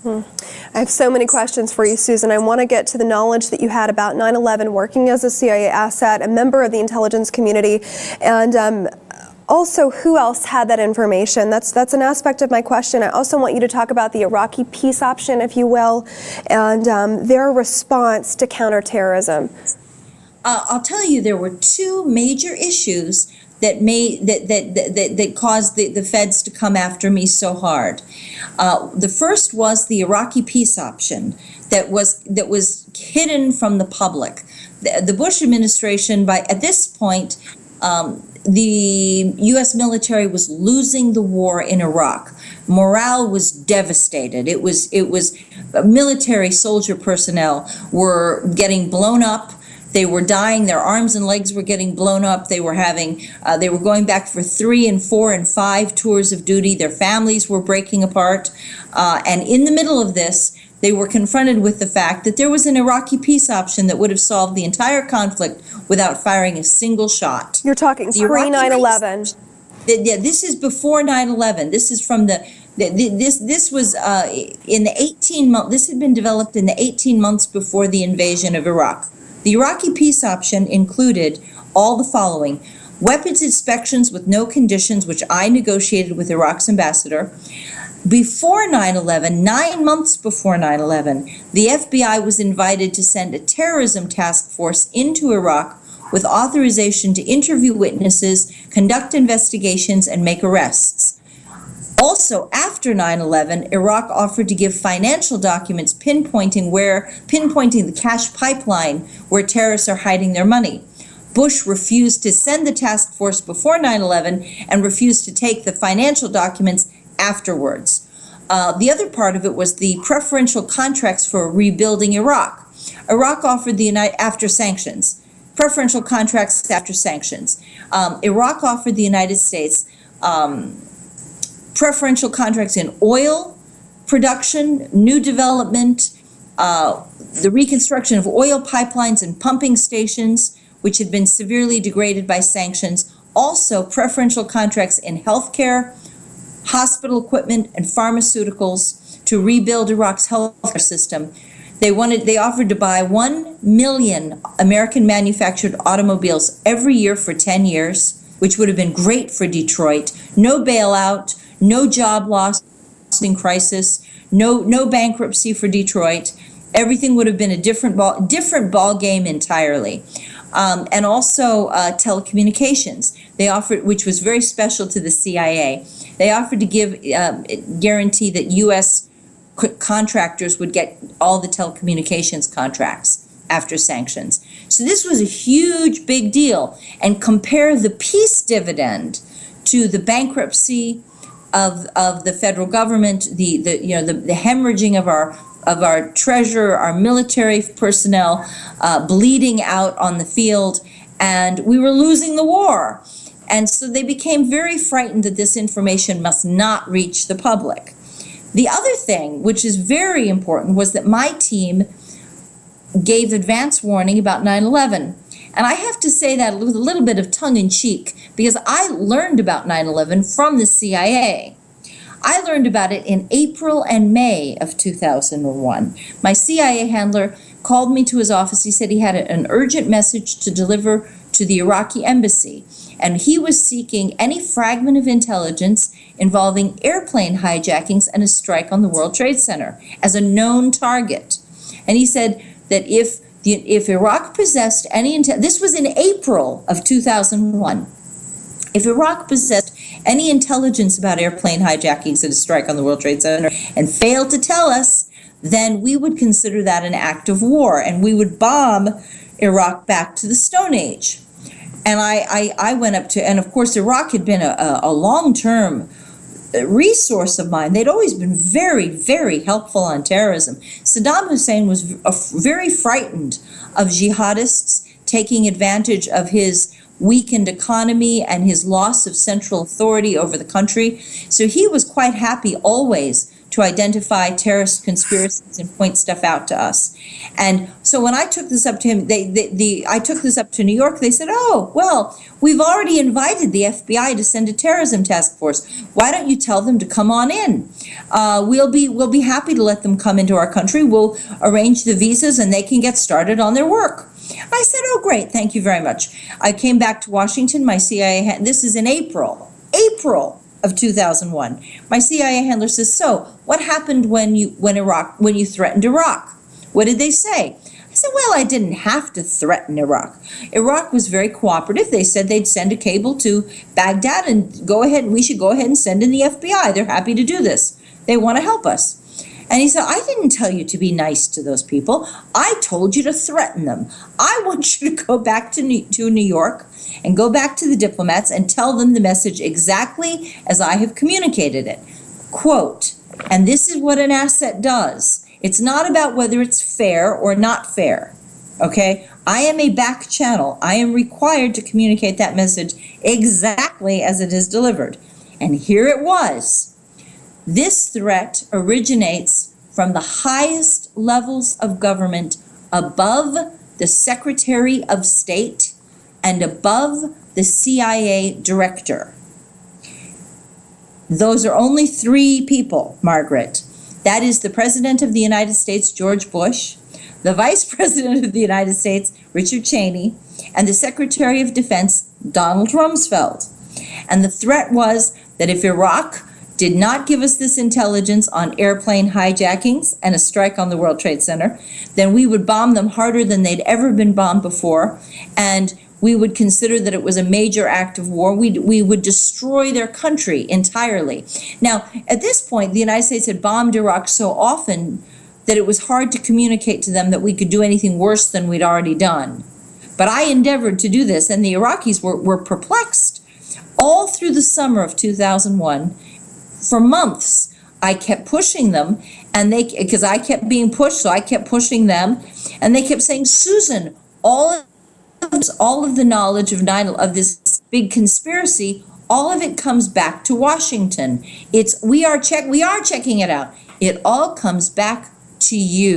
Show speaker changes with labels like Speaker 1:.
Speaker 1: I have so many questions for you, Susan. I want to get to the knowledge that you had about 9/11, working as a CIA asset, a member of the intelligence community, and also who else had that information. That's an aspect of my question. I also want you to talk about the Iraqi peace option, if you will, and their response to counterterrorism.
Speaker 2: I'll tell you, there were two major issues that caused the feds to come after me so hard. The first was the Iraqi peace option that was hidden from the public. The Bush administration, at this point, the U.S. military was losing the war in Iraq. Morale was devastated. It was military soldier personnel were getting blown up. They were dying. Their arms and legs were getting blown up. They were going back for 3 and 4 and 5 tours of duty. Their families were breaking apart. And in the middle of this, they were confronted with the fact that there was an Iraqi peace option that would have solved the entire conflict without firing a single shot.
Speaker 1: You're talking pre-9/11.
Speaker 2: Yeah, this is before 9/11. This is from this was in the 18 months. This had been developed in the 18 months before the invasion of Iraq. The Iraqi peace option included all the following: weapons inspections with no conditions, which I negotiated with Iraq's ambassador. Before 9/11, 9 months before 9/11, the FBI was invited to send a terrorism task force into Iraq with authorization to interview witnesses, conduct investigations, and make arrests. Also, after 9/11, Iraq offered to give financial documents pinpointing the cash pipeline where terrorists are hiding their money. Bush refused to send the task force before 9/11 and refused to take the financial documents afterwards. The other part of it was the preferential contracts for rebuilding Iraq. Iraq offered after sanctions, preferential contracts after sanctions. Iraq offered the United States preferential contracts in oil production, new development, the reconstruction of oil pipelines and pumping stations, which had been severely degraded by sanctions. Also, preferential contracts in healthcare, hospital equipment, and pharmaceuticals to rebuild Iraq's healthcare system. They offered to buy 1 million American manufactured automobiles every year for 10 years, which would have been great for Detroit. No bailout, no job loss in crisis, no bankruptcy for Detroit. Everything would have been a different ball game entirely. And also telecommunications. They offered, which was very special to the CIA. They offered to guarantee that U.S. contractors would get all the telecommunications contracts after sanctions. So this was a huge, big deal. And compare the peace dividend to the bankruptcy of the federal government, the hemorrhaging of our treasure, our military personnel, bleeding out on the field, and we were losing the war. And so they became very frightened that this information must not reach the public. The other thing, which is very important, was that my team gave advance warning about 9/11. And I have to say that with a little bit of tongue-in-cheek, because I learned about 9/11 from the CIA. I learned about it in April and May of 2001. My CIA handler called me to his office. He said he had an urgent message to deliver to the Iraqi embassy, and he was seeking any fragment of intelligence involving airplane hijackings and a strike on the World Trade Center as a known target. And he said that if Iraq possessed any this was in April of 2001. If Iraq possessed any intelligence about airplane hijackings and a strike on the World Trade Center and failed to tell us, then we would consider that an act of war, and we would bomb Iraq back to the Stone Age. And I went up to, and of course Iraq had been a long-term resource of mine. They'd always been very, very helpful on terrorism. Saddam Hussein was very frightened of jihadists taking advantage of his weakened economy and his loss of central authority over the country. So he was quite happy always to identify terrorist conspiracies and point stuff out to us. And so when I took this up to him, I took this up to New York. They said, "Oh, well, we've already invited the FBI to send a terrorism task force. Why don't you tell them to come on in? We'll be happy to let them come into our country. We'll arrange the visas and they can get started on their work." I said, "Oh, great, thank you very much." I came back to Washington. My CIA, this is in April of 2001. My CIA handler says, "So, what happened when you threatened Iraq? What did they say?" I said, "Well, I didn't have to threaten Iraq. Iraq was very cooperative. They said they'd send a cable to Baghdad and we should go ahead and send in the FBI. They're happy to do this. They want to help us." And he said, "I didn't tell you to be nice to those people. I told you to threaten them. I want you to go back to New York and go back to the diplomats and tell them the message exactly as I have communicated it. Quote, and this is what an asset does. It's not about whether it's fair or not fair, okay? I am a back channel. I am required to communicate that message exactly as it is delivered." And here it was. This threat originates from the highest levels of government above the Secretary of State and above the CIA director. Those are only three people, Margaret. That is the President of the United States, George Bush, the Vice President of the United States, Richard Cheney, and the Secretary of Defense, Donald Rumsfeld. And the threat was that if Iraq did not give us this intelligence on airplane hijackings and a strike on the World Trade Center, then we would bomb them harder than they'd ever been bombed before, and we would consider that it was a major act of war. We would destroy their country entirely. Now, at this point, the United States had bombed Iraq so often that it was hard to communicate to them that we could do anything worse than we'd already done. But I endeavored to do this, and the Iraqis were perplexed. All through the summer of 2001, for months, I kept pushing them, and because I kept being pushed, so I kept pushing them, and they kept saying, "Susan, all of the knowledge of this big conspiracy, all of it comes back to Washington. We are checking it out. It all comes back to you."